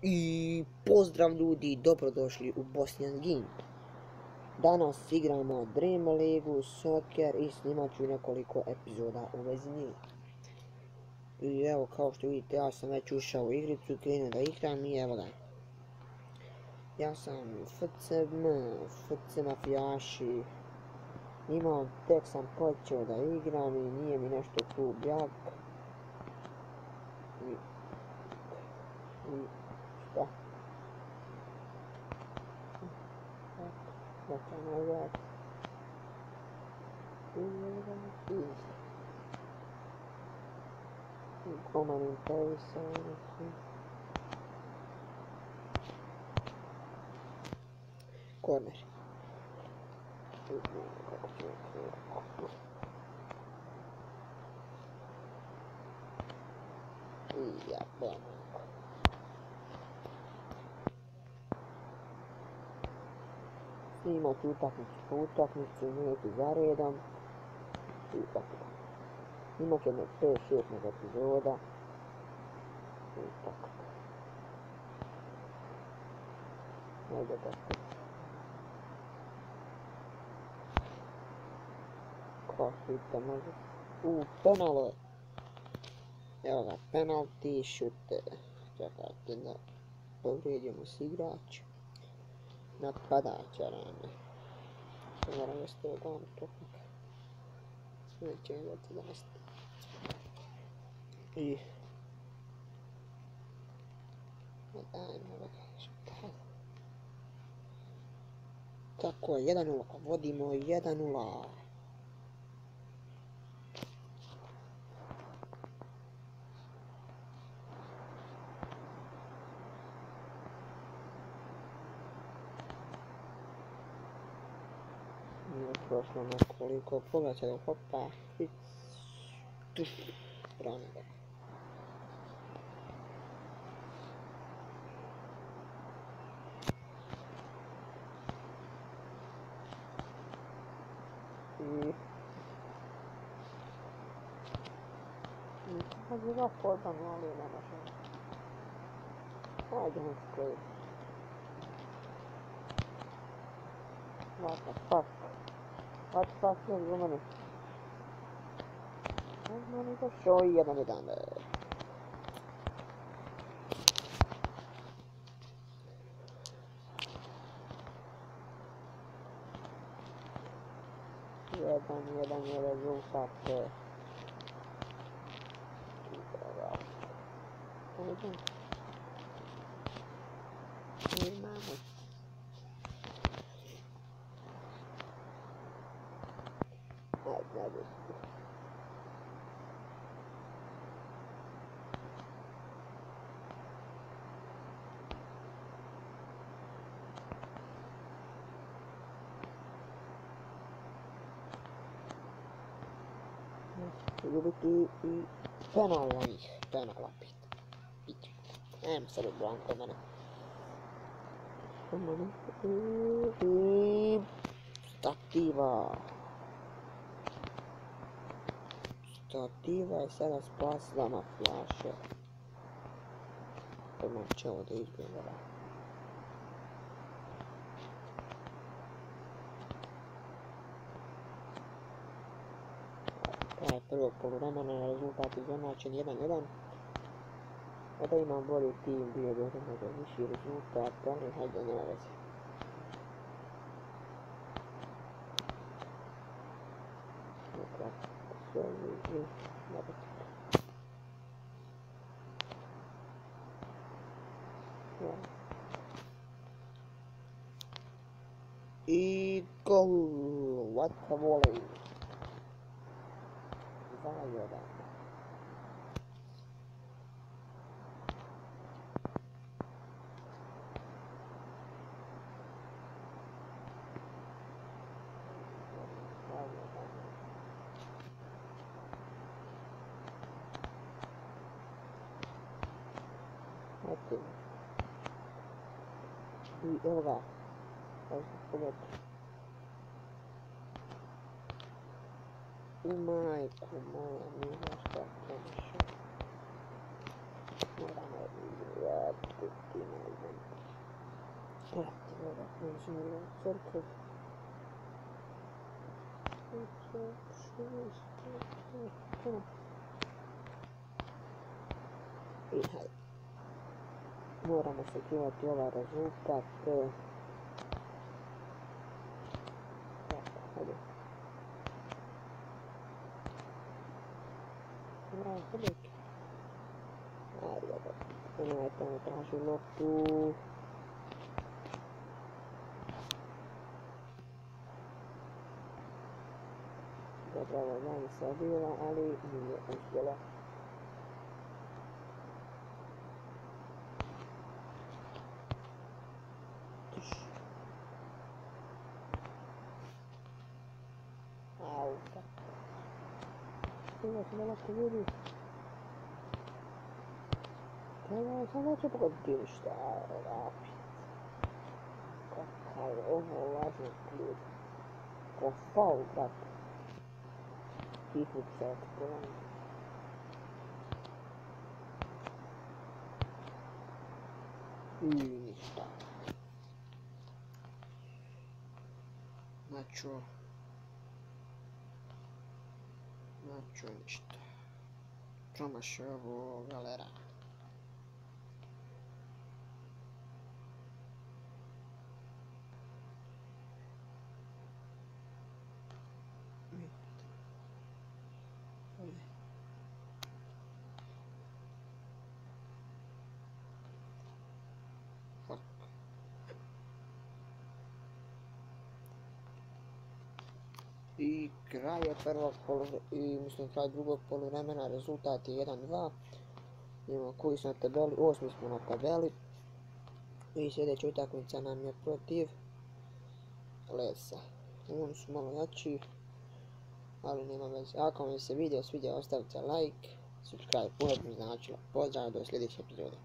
I pozdrav ljudi, dobrodošli u Bosnian Game. Danas igramo Dream League, Soccer i snimat ću nekoliko epizoda u vezi njih. I evo, kao što vidite, ja sam već ušao u igricu i krenuo da igram i evo ga. Ja sam FC Mafijaši. Tek sam počeo da igram i nije mi nešto tu jak. I šta? Dakle, nazad. Korner. Ja, snimat ću utakmicu po utakmicu, minutu za redom i tako da. Imat ćemo 5-6 epizoda i tako da. Ajde tako. Kao što vidite može... penalo je. Evo ga, penalty šut. Čekajte da povrijedimo s igrač. Napadač arane. Moram da ste odavno topnika. Neće mi dati da nastane. I... Dajmo da kažem. Tako je, 1-0. Vodimo 1-0. Prošlo nekoliko, pogledajte da hopa i tuš, brane ga. Kad je ga podano, ali ne može. Ajde, on sklej. What the fuck? What the fuck je u mene? Možda mi došao i 1-1. Jedan je rezultat. Imamo. Ajde. Ljubiti i penal onih, penala pita. Ajmo sad u blanko mene. I stativa. Stativa je sada spasila Mafijaše. Odmah će ovo da izgleda. Kraj prvog poluvremena, rezultat izjednačen 1-1. Da imam bolji tim, bio je možda viši rezultat, ali hajde, nema veze. I gol, what a volley. Zajedno. I evo ga. Pogledajte. U majku moja, nije šta pomoći. Moramo vratiti, ne znam. Crkve. I hajde. Moramo sačuvati ovaj rezultat. Hajde. Hajde. Ajde, tamo traži loptu. Dobra, ovo Janica bila, ali nije uspjela. Au, tako. Ovo se ne lako vidi. Ovo sam neće pogoditi ništa, opet. Kakav je ovo važno ključ. Ko faul, brate. Kifuća od kolona. I ništa. Načo ništa. Promašio ovo galera. I kraj je kraj drugog poluvremena, rezultat je 1-2. Imamo koji su na tabeli, 8. smo na tabeli. I sljedeća utakmica nam je protiv Lesa. Oni su malo jači, ali nema veze. Ako vam se video svidio, ostavite like, subscribe, puno bi značilo. Pozdrav do sljedeće epizode.